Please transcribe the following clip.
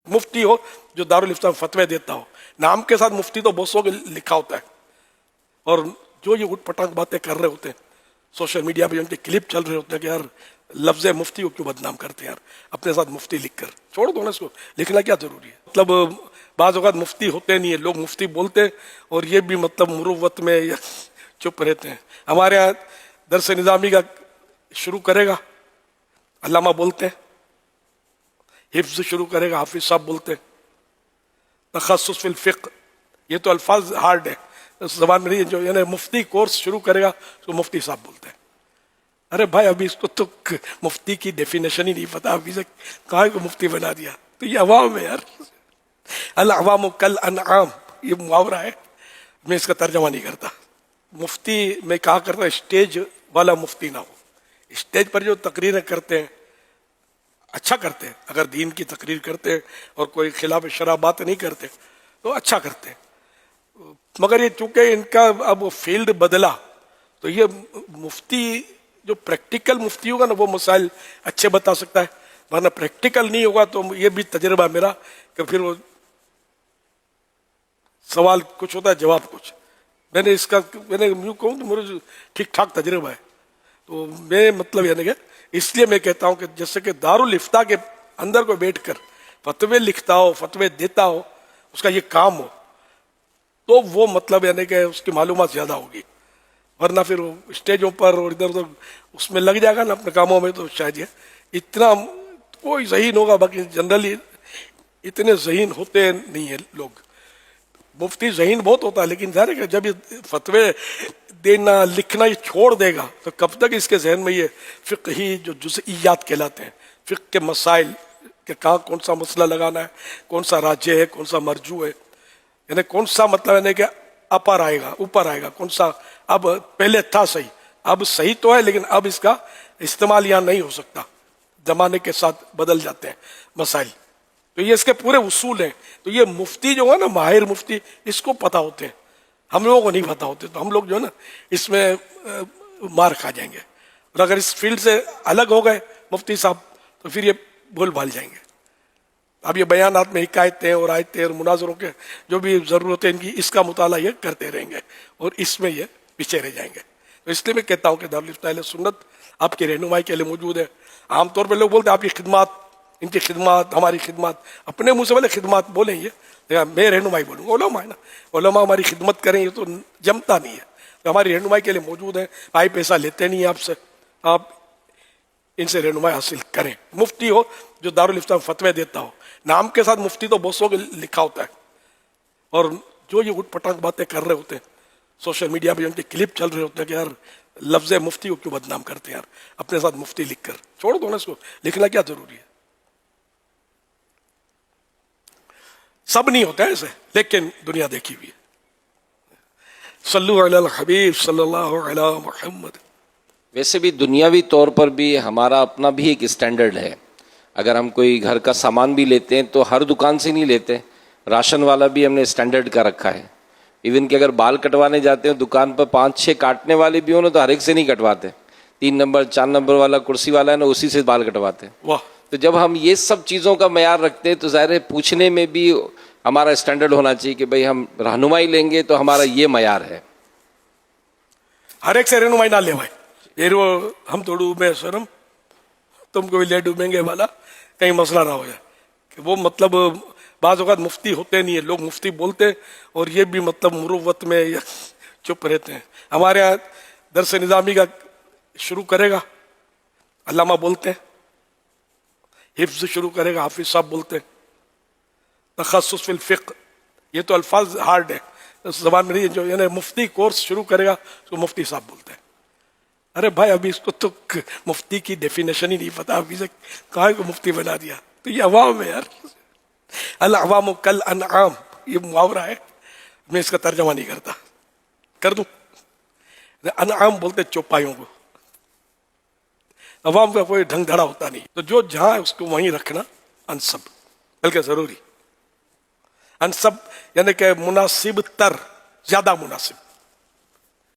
मुफ्ती हो जो दारुल इफ्ता में फतवे देता हो, नाम के साथ मुफ्ती तो बहुत सौ के लिखा होता है, और जो ये उठपटांग बातें कर रहे होते हैं सोशल मीडिया पे, उनके क्लिप चल रहे होते हैं कि यार लफ्ज़ मुफ्ती को क्यों बदनाम करते हैं यार, अपने साथ मुफ्ती लिख कर छोड़ दो ना, इसको लिखना क्या जरूरी है। मतलब बाज़ औक़ात मुफ्ती होते नहीं है, लोग मुफ्ती बोलते हैं और ये भी मतलब मुरुव्वत में या चुप रहते हैं। हमारे यहाँ दरस निज़ामी का शुरू करेगा अल्लामा बोलते हैं, हिफ्ज़ शुरू करेगा हाफिज साहब बोलते हैं, तखस्सुस फिल फ़िक़्ह, ये तो अल्फाज हार्ड है इस ज़बान में नहीं, जो यानी मुफ्ती कोर्स शुरू करेगा तो मुफ्ती साहब बोलते हैं। अरे भाई अभी इसको तो मुफ्ती की डेफिनेशन ही नहीं पता, अभी से कहाँ को मुफ्ती बना दिया। तो ये अवाम है यार, अल अवाम कल अनआम, ये मुहावरा है, मैं इसका तर्जमा नहीं करता। मुफ्ती मैं कहा करता स्टेज वाला मुफ्ती ना हो, स्टेज पर जो तकरीरें करते हैं अच्छा करते हैं, अगर दीन की तकरीर करते हैं और कोई खिलाफ शरा बात नहीं करते तो अच्छा करते हैं, मगर ये चूंकि इनका अब फील्ड बदला तो ये मुफ्ती जो प्रैक्टिकल मुफ्ती होगा ना वो मसाइल अच्छे बता सकता है, वरना प्रैक्टिकल नहीं होगा तो ये भी तजर्बा मेरा कि फिर वो सवाल कुछ होता है जवाब कुछ। मैंने यूँ कहूँ तो मेरे ठीक ठाक तजर्बा है, तो मैं मतलब यानी कि इसलिए मैं कहता हूँ कि जैसे कि दारुल इफ्ता के अंदर को बैठकर फतवे लिखता हो, फतवे देता हो, उसका ये काम हो, तो वो मतलब यानी कि उसकी मालूमात ज़्यादा होगी, वरना फिर वो स्टेजों पर और इधर उधर उसमें लग जाएगा ना अपने कामों में, तो शायद ये इतना कोई ज़हीन होगा। बाकी जनरली इतने ज़हीन होते नहीं है लोग, मुफ्ती ज़हीन बहुत होता है, लेकिन ज़ाहिर है कि जब ये फतवे देना लिखना ये छोड़ देगा तो कब तक इसके जहन में ये फ़िक़ही जो जुज़इयात कहलाते हैं, फ़िक़्ह के मसाइल कि कहाँ कौन सा मसला लगाना है, कौन सा राजे है, कौन सा मरजू है, यानी कौन सा मतलब यानी कि अपर आएगा ऊपर आएगा, कौन सा अब पहले था सही, अब सही तो है लेकिन अब इसका इस्तेमाल यहाँ नहीं हो सकता, ज़माने के साथ बदल जाते हैं मसाइल, तो ये इसके पूरे उसूल हैं। तो ये मुफ्ती जो है ना, माहिर मुफ्ती, इसको पता होते हैं, हम लोगों को नहीं पता होते, तो हम लोग जो है ना इसमें मार खा जाएंगे, और अगर इस फील्ड से अलग हो गए मुफ्ती साहब तो फिर ये भूल भाल जाएंगे। अब ये बयानात में हिकायतें और आयतें और मुनाजरों के जो भी ज़रूरत है इनकी, इसका मुताला ये करते रहेंगे और इसमें ये पीछे रह जाएंगे। तो इसलिए मैं कहता हूँ कि दारुल इफ्ता अहले सुन्नत आपकी रहनुमाई के लिए मौजूद है। आमतौर पर लोग बोलते हैं आपकी खिदमत, इनकी खिदमत, हमारी खिदमत, अपने मुँह से बोले खिदमत बोलें, ये मैं रहनुमाई बोलूँगा, उलमा है ना, उलमा हमारी खिदमत करें, ये तो जमता नहीं है, तो हमारी रहनुमाई के लिए मौजूद है, भाई पैसा लेते नहीं है आपसे, आप इनसे रहनुमाई हासिल करें। मुफ्ती हो जो दारुल इफ्ता में फतवे देता हो, नाम के साथ मुफ्ती तो बहुत सौ के लिखा होता है, और जो ये उठपटांग बातें कर रहे होते हैं सोशल मीडिया पे, उनके क्लिप चल रहे होते हैं कि यार लफ्ज़ मुफ्ती को क्यों बदनाम करते हैं यार, अपने साथ मुफ्ती लिख कर छोड़ दो ना, इसको लिखना क्या जरूरी है। सब नहीं होता है ऐसे, लेकिन दुनिया देखी हुई है। सल्लु अलल हबीब सल्लल्लाहु अलैहि मुहम्मद। वैसे भी दुनियावी तौर पर भी हमारा अपना भी एक स्टैंडर्ड है। अगर हम कोई घर का सामान भी लेते हैं तो हर दुकान से नहीं लेते, राशन वाला भी हमने स्टैंडर्ड का रखा है। इवन कि अगर बाल कटवाने जाते हैं दुकान पर 5-6 काटने वाले भी हो ना, तो हर एक से नहीं कटवाते, 3 नंबर 4 नंबर वाला कुर्सी वाला है ना, उसी से बाल कटवाते हैं। वाह। तो जब हम ये सब चीज़ों का मयार रखते हैं तो ज़ाहिर है पूछने में भी हमारा स्टैंडर्ड होना चाहिए कि भाई हम रहनुमाई लेंगे तो हमारा ये मयार है। हर एक से रहनुमाई ना ले भाई, ये हम तो डूबे शर्म, तुमको भी ले डूबेंगे वाला कहीं मसला ना हो जाए, कि वो मतलब बाज़ औक़ात मुफ्ती होते नहीं है, लोग मुफ्ती बोलते हैं और ये भी मतलब मुरुव्वत में या चुप रहते हैं। हमारे यहाँ दरस निज़ामी का शुरू करेगा अल्लामा बोलते हैं, हिफ्ज़ शुरू करेगा हाफिज साहब बोलते हैं, तखस्सुस फिल फ़िक़्ह, ये तो अल्फाज हार्ड है इस ज़बान में नहीं, जो यानी मुफ्ती कोर्स शुरू करेगा तो मुफ्ती साहब बोलते हैं। अरे भाई अभी इसको तो मुफ्ती की डेफिनेशन ही नहीं पता, अभी से कहाँ को मुफ्ती बना दिया। तो ये अवाम है यार, अल अवाम कल अनआम, ये मुहावरा है, मैं इसका तर्जमा नहीं करता, कर दूं? अनआम बोलते चौपाइयों को, अवाम का कोई ढंग धड़ा होता नहीं, तो जो जहाँ है उसको वहीं रखना अनसब, बल्कि ज़रूरी अनसब यानी कि मुनासिब तर, ज़्यादा मुनासिब,